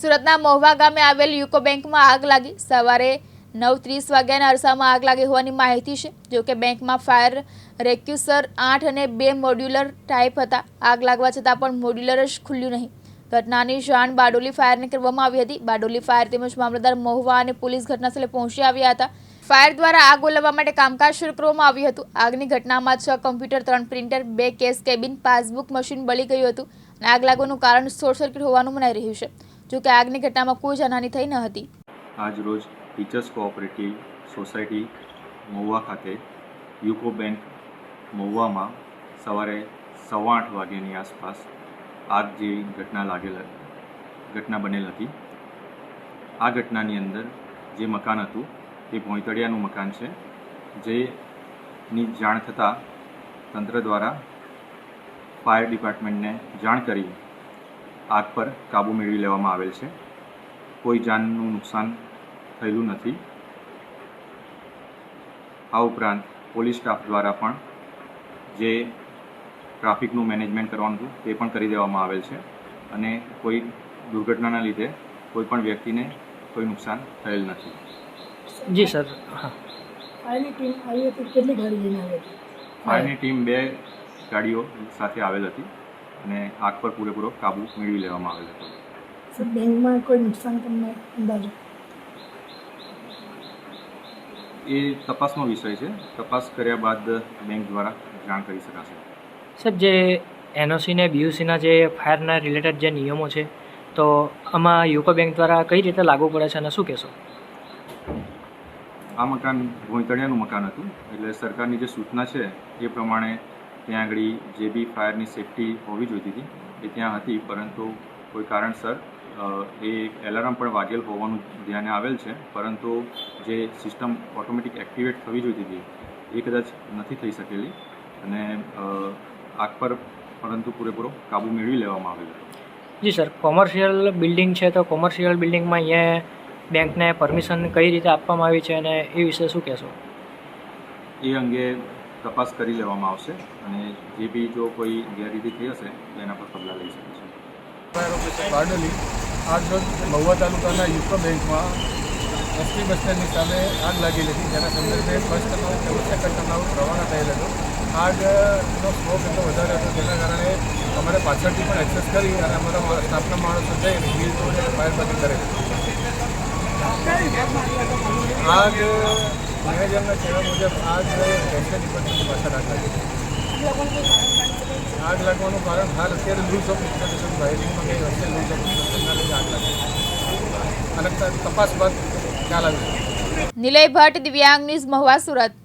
સુરતના મહુવા ગામે આવેલ યુકો બેંકમાં આગ લાગી। સવારે 9:30 વાગ્યાના અરસામાં આગ લાગી હોવાની માહિતી છે। જો કે બેંકમાં ફાયર રેક્યુસર 8 અને 2 મોડ્યુલર ટાઈપ હતા। આગ લાગવા છતાં પણ મોડ્યુલર જ ખુલ્યું નહીં। ઘટનાની જાણ બારડોલી ફાયરને કરવામાં આવી હતી। બારડોલી ફાયર તેમજ મામલતદાર મહુવા અને પોલીસ ઘટનાસ્થળે પહોંચી આવ્યા હતા। ફાયર દ્વારા આગ ઓલવવા માટે કામકાજ શરૂ કરવામાં આવ્યું હતું। આગની ઘટનામાં 6 computer, 3 printer, 2 cash cabin, passbook machine બળી ગયું હતું અને આગ લાગવાનું કારણ શોર્ટ સર્કિટ હોવાનું મનાઈ રહ્યું છે। જો કે આગની ઘટનામાં કોઈ જાનહાનિ થઈ ન હતી। આજ રોજ ટીચર્સ કોઓપરેટિવ સોસાયટી મહુવા ખાતે યુકો બેંક મહુવામાં સવારે 8:15 વાગ્યાની આસપાસ આગ જેવી ઘટના બનેલ હતી। આ ઘટનાની અંદર જે મકાન હતું તે ભોંયતળિયાનું મકાન છે, જેની જાણ થતાં તંત્ર દ્વારા ફાયર ડિપાર્ટમેન્ટને જાણ કરી આગ પર કાબૂ મેળવી લેવામાં આવેલ છે। કોઈ જાનનું નુકસાન થયેલું નથી। આ ઉપરાંત પોલીસ સ્ટાફ દ્વારા પણ જે ટ્રાફિકનું મેનેજમેન્ટ કરવાનું હતું તે પણ કરી દેવામાં આવેલ છે અને કોઈ દુર્ઘટનાના લીધે કોઈ પણ વ્યક્તિને કોઈ નુકસાન થયેલ નથી। જી સર। હા, ફાયરની ટીમ આવી હતી, કેટલી ગાડી લઈને આવી હતી? ફાયરની ટીમ 2 ગાડીઓ સાથે આવેલ હતી અને આગ પર પૂરેપૂરો કાબૂ મેળવી લેવામાં આવેલ હતો। સર, બેંકમાં કોઈ નુકસાન તમને અંદાજો? એ તપાસનો વિષય છે। તપાસ કર્યા બાદ બેંક દ્વારા જાણ કરી શકાશે। સર, જે એનઓસી ને બીયુસીના જે ફાયરના રિલેટેડ જે નિયમો છે, તો આમાં યુકો બેંક દ્વારા કઈ રીતે લાગુ પડે છે અને શું કહેશો? આ મકાન ભોંયતળિયાનું મકાન હતું, એટલે સરકારની જે સૂચના છે એ પ્રમાણે ત્યાં આગળ જે બી ફાયરની સેફટી હોવી જોઈતી હતી એ ત્યાં હતી, પરંતુ કોઈ કારણસર એ એલાર્મ પણ વાગેલ હોવાનું ધ્યાને આવેલ છે, પરંતુ જે સિસ્ટમ ઓટોમેટિક એક્ટિવેટ થવી જોઈતી હતી એ કદાચ નથી થઈ શકેલી અને આગ પર પરંતુ પૂરેપૂરો કાબૂ મેળવી લેવામાં આવેલો। જી સર, કોમર્શિયલ બિલ્ડિંગ છે, તો કોમર્શિયલ બિલ્ડિંગમાં અહીંયા બેંકને પરમિશન કઈ રીતે આપવામાં આવી છે અને એ વિશે શું કહેશો? એ અંગે તપાસ કરી લેવામાં આવશે અને જે બી જો કોઈ ગેરરીતિ થઈ હશે તો એના પર પગલાં લઈ શકે છે। ફાયર ઓફિસર બારડોલી આજ રોજ મહુવા તાલુકાના યુકો બેંકમાં એસટી બસ સ્ટેન્ડની સામે આગ લાગેલી હતી, જેના સંદર્ભે ફર્સ્ટ ટર્નઆઉટ તેમજ સેકન્ડ ટર્નઆઉટ રવાના થયેલ હતો। આગનો સ્મોક એટલો વધારે હતો, જેના કારણે અમારે પાછળથી પણ એક્સેસ કરી અને અમારા સ્ટાફના માણસો જઈને વીલ તોડી અને ફાયર પાર્ટી કરેલ। આગ મેનેજરના કહેવા મુજબ આગ ગેસના ડિપાર્ટમેન્ટની પાછળ આગ લાગી હતી। આગ લાગવાનું કારણ હાલ અત્યારે રૂલ્સ ઓફ ઇન્સ્ટોલેશન વાયરિંગમાં કંઈ હશે, રૂલ્સ ઓફ ઇન્સ્ટોલેશનના લીધે આગ લાગી અને તપાસ બાદ ખ્યાલ આવ્યો। નિલય ભટ્ટ, દિવ્યાંગ ન્યૂઝ, મહુવા, સુરત।